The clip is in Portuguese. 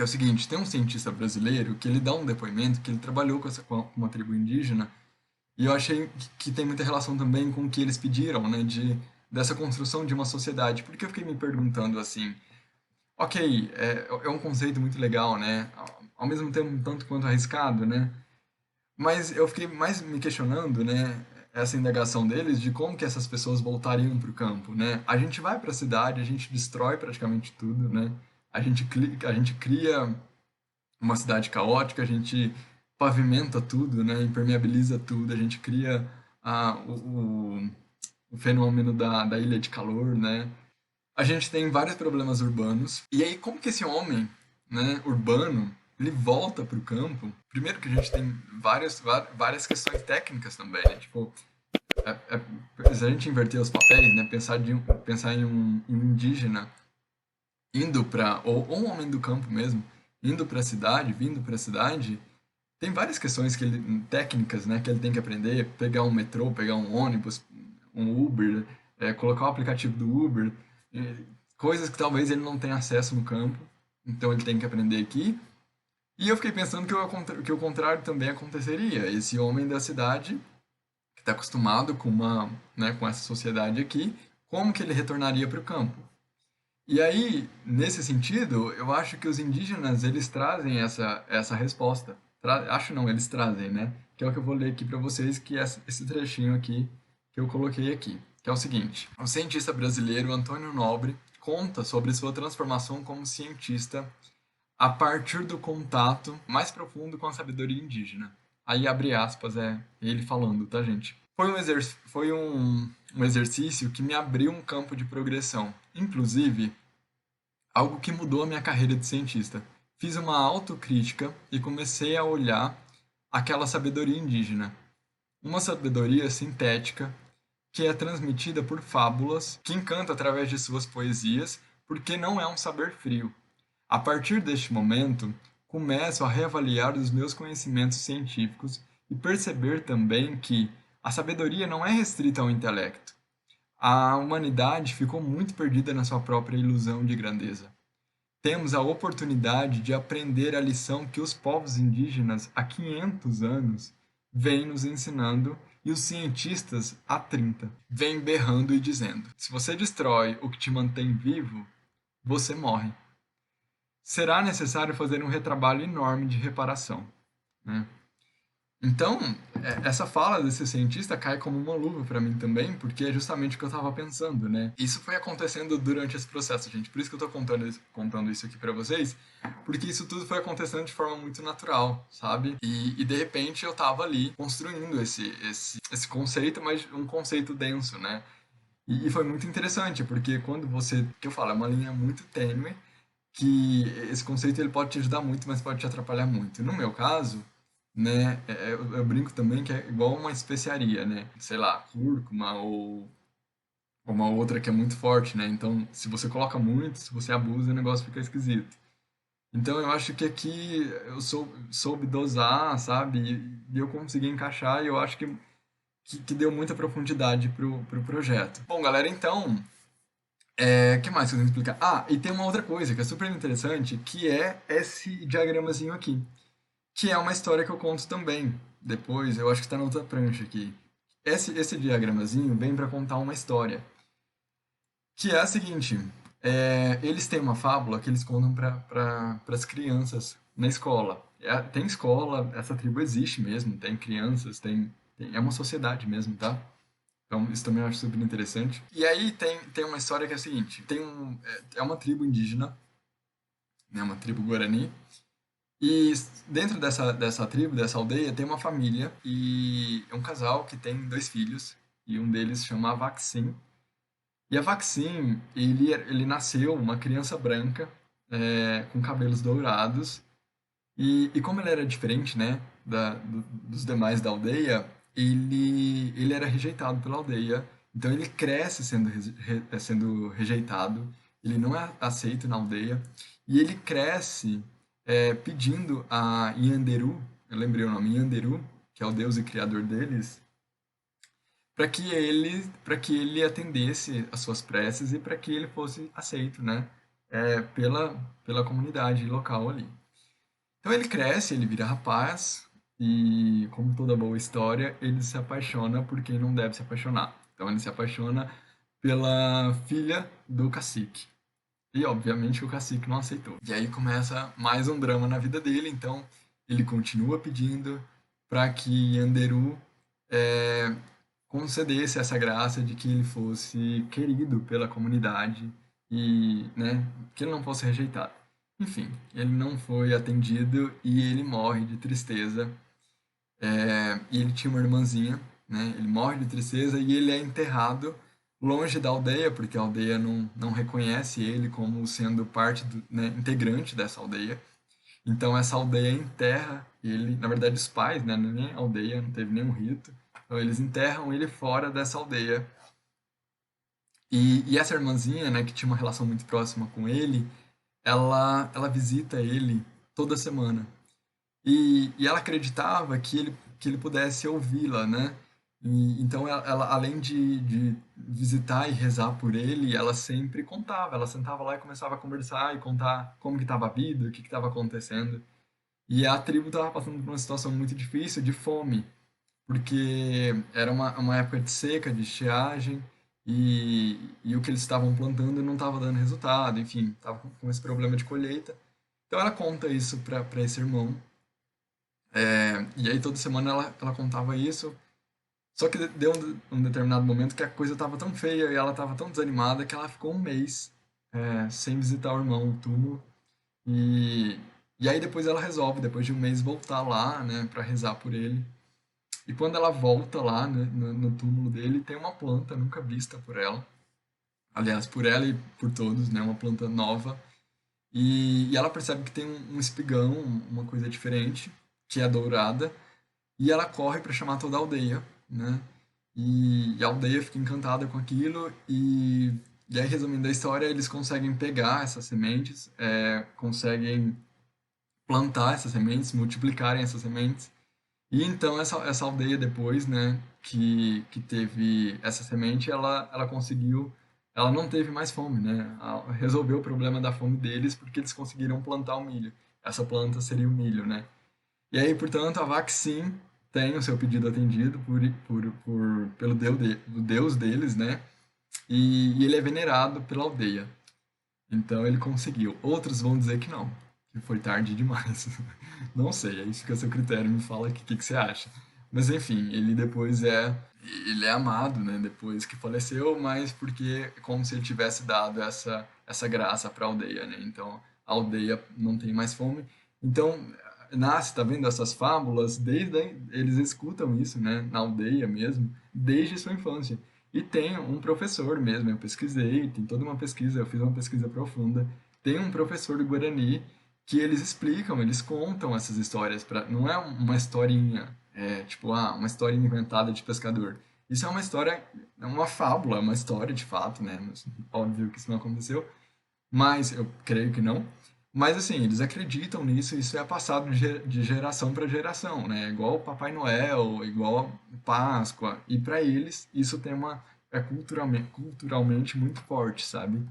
que é o seguinte, tem um cientista brasileiro que ele dá um depoimento que ele trabalhou com uma tribo indígena e eu achei que tem muita relação também com o que eles pediram, né, dessa construção de uma sociedade, porque eu fiquei me perguntando assim, ok, é um conceito muito legal, né, ao mesmo tempo um tanto quanto arriscado, né, mas eu fiquei mais me questionando, né, essa indagação deles de como que essas pessoas voltariam para o campo, né? A gente vai para a cidade, a gente destrói praticamente tudo, né? A gente cria uma cidade caótica, a gente pavimenta tudo, né? Impermeabiliza tudo, a gente cria o fenômeno da ilha de calor, né? A gente tem vários problemas urbanos. E aí, como que esse homem, né, urbano, ele volta para o campo? Primeiro que a gente tem várias questões técnicas também, né? Tipo, se a gente inverter os papéis, né, pensar em um indígena indo para, ou um homem do campo mesmo, indo para a cidade, vindo para a cidade, tem várias questões técnicas, né, que ele tem que aprender, pegar um metrô, pegar um ônibus, um Uber, colocar o aplicativo do Uber, eh, coisas que talvez ele não tenha acesso no campo, então ele tem que aprender aqui. E eu fiquei pensando que o contrário também aconteceria. Esse homem da cidade, que está acostumado né, com essa sociedade aqui, como que ele retornaria para o campo? E aí, nesse sentido, eu acho que os indígenas, eles trazem essa resposta. Acho não, eles trazem, né? Que é o que eu vou ler aqui para vocês, que é esse trechinho aqui que eu coloquei aqui, que é o seguinte: o cientista brasileiro Antônio Nobre conta sobre sua transformação como cientista a partir do contato mais profundo com a sabedoria indígena. Aí abre aspas, é ele falando, tá, gente? Foi um exercício que me abriu um campo de progressão. Inclusive, algo que mudou a minha carreira de cientista. Fiz uma autocrítica e comecei a olhar aquela sabedoria indígena. Uma sabedoria sintética que é transmitida por fábulas, que encanta através de suas poesias, porque não é um saber frio. A partir deste momento, começo a reavaliar os meus conhecimentos científicos e perceber também que a sabedoria não é restrita ao intelecto. A humanidade ficou muito perdida na sua própria ilusão de grandeza. Temos a oportunidade de aprender a lição que os povos indígenas há 500 anos vêm nos ensinando e os cientistas há 30 vêm berrando e dizendo: se você destrói o que te mantém vivo, você morre. Será necessário fazer um retrabalho enorme de reparação, né? Então, essa fala desse cientista cai como uma luva para mim também, porque é justamente o que eu estava pensando, né? Isso foi acontecendo durante esse processo, gente. Por isso que eu estou contando isso aqui para vocês, porque isso tudo foi acontecendo de forma muito natural, sabe? E de repente eu estava ali construindo esse conceito, mas um conceito denso, né? E foi muito interessante, porque quando você, que eu falo, é uma linha muito tênue, que esse conceito ele pode te ajudar muito, mas pode te atrapalhar muito. No meu caso, né, eu brinco também que é igual uma especiaria, né? Sei lá, cúrcuma ou uma outra que é muito forte, né? Então, se você coloca muito, se você abusa, o negócio fica esquisito. Então, eu acho que aqui eu soube dosar, sabe? E eu consegui encaixar e eu acho que deu muita profundidade pro projeto. Bom, galera, então, que mais que eu tenho que explicar? Ah, e tem uma outra coisa que é super interessante, que é esse diagramazinho aqui, que é uma história que eu conto também. Depois, eu acho que está na outra prancha aqui. Esse diagramazinho vem para contar uma história, que é a seguinte: eles têm uma fábula que eles contam para as crianças na escola. Tem escola, essa tribo existe mesmo, tem crianças, é uma sociedade mesmo, tá? Então, isso também eu acho super interessante. E aí tem uma história que é a seguinte: é uma tribo indígena, né, uma tribo guarani, e dentro dessa tribo, dessa aldeia, tem uma família e é um casal que tem dois filhos, e um deles chama Vaxim. E a Vaxim, ele nasceu uma criança branca, com cabelos dourados, e como ele era diferente, né, dos demais da aldeia, ele era rejeitado pela aldeia. Então ele cresce sendo rejeitado, ele não é aceito na aldeia, e ele cresce pedindo a Yanderu, eu lembrei o nome, Yanderu, que é o deus e criador deles, para que ele atendesse às suas preces e para que ele fosse aceito, né, pela comunidade local ali. Então ele cresce, ele vira rapaz e, como toda boa história, ele se apaixona por quem não deve se apaixonar. Então ele se apaixona pela filha do cacique. E obviamente o cacique não aceitou. E aí começa mais um drama na vida dele, então ele continua pedindo para que Anderu é, concedesse essa graça de que ele fosse querido pela comunidade e, né, que ele não fosse rejeitado. Enfim, ele não foi atendido e ele morre de tristeza. E ele tinha uma irmãzinha, né? Ele morre de tristeza e ele é enterrado longe da aldeia, porque a aldeia não reconhece ele como sendo parte né, integrante dessa aldeia. Então essa aldeia enterra ele, na verdade os pais, né, nem a aldeia, não teve nenhum rito. Então eles enterram ele fora dessa aldeia. E essa irmãzinha, né, que tinha uma relação muito próxima com ele, ela visita ele toda semana. E ela acreditava que ele pudesse ouvi-la, né? Então, além de visitar e rezar por ele, ela sempre contava. Ela sentava lá e começava a conversar e contar como que estava a vida, o que estava acontecendo. E a tribo estava passando por uma situação muito difícil, de fome, porque era uma época de seca, de estiagem, e o que eles estavam plantando não estava dando resultado, enfim, estava com esse problema de colheita. Então ela conta isso para esse irmão, e aí toda semana ela contava isso. Só que deu um determinado momento que a coisa estava tão feia e ela estava tão desanimada que ela ficou um mês sem visitar o irmão, o túmulo. E, e aí depois ela resolve, depois de um mês, voltar lá, né, para rezar por ele. E quando ela volta lá, né, no túmulo dele, tem uma planta nunca vista por ela. Aliás, por ela e por todos, né, uma planta nova. E ela percebe que tem um espigão, uma coisa diferente, que é dourada. E ela corre para chamar toda a aldeia, né? E a aldeia fica encantada com aquilo e aí, resumindo a história, eles conseguem pegar essas sementes, conseguem plantar essas sementes, multiplicarem essas sementes. E então essa aldeia depois, né, que teve essa semente, ela conseguiu, ela não teve mais fome, né? Resolveu o problema da fome deles porque eles conseguiram plantar o milho. Essa planta seria o milho, né? E aí, portanto, a Vaxim tem o seu pedido atendido pelo o deus deles, né? E ele é venerado pela aldeia. Então ele conseguiu. Outros vão dizer que não, que foi tarde demais. Não sei, aí fica a seu critério, me fala o que você acha. Mas enfim, ele é amado, né, depois que faleceu, mas porque é como se ele tivesse dado essa graça para a aldeia, né? Então a aldeia não tem mais fome. Então nasce, tá vendo essas fábulas, eles escutam isso, né, na aldeia mesmo, desde sua infância. E tem um professor mesmo, eu pesquisei, tem toda uma pesquisa, eu fiz uma pesquisa profunda. Tem um professor do Guarani que eles explicam, eles contam essas histórias para, não é uma historinha, tipo, uma história inventada de pescador. Isso é uma história, é uma fábula, é uma história de fato, né? Óbvio que isso não aconteceu, mas eu creio que não. Mas assim, eles acreditam nisso, isso é passado de geração para geração, né? Igual o Papai Noel, igual Páscoa, e para eles isso tem uma culturalmente muito forte, sabe?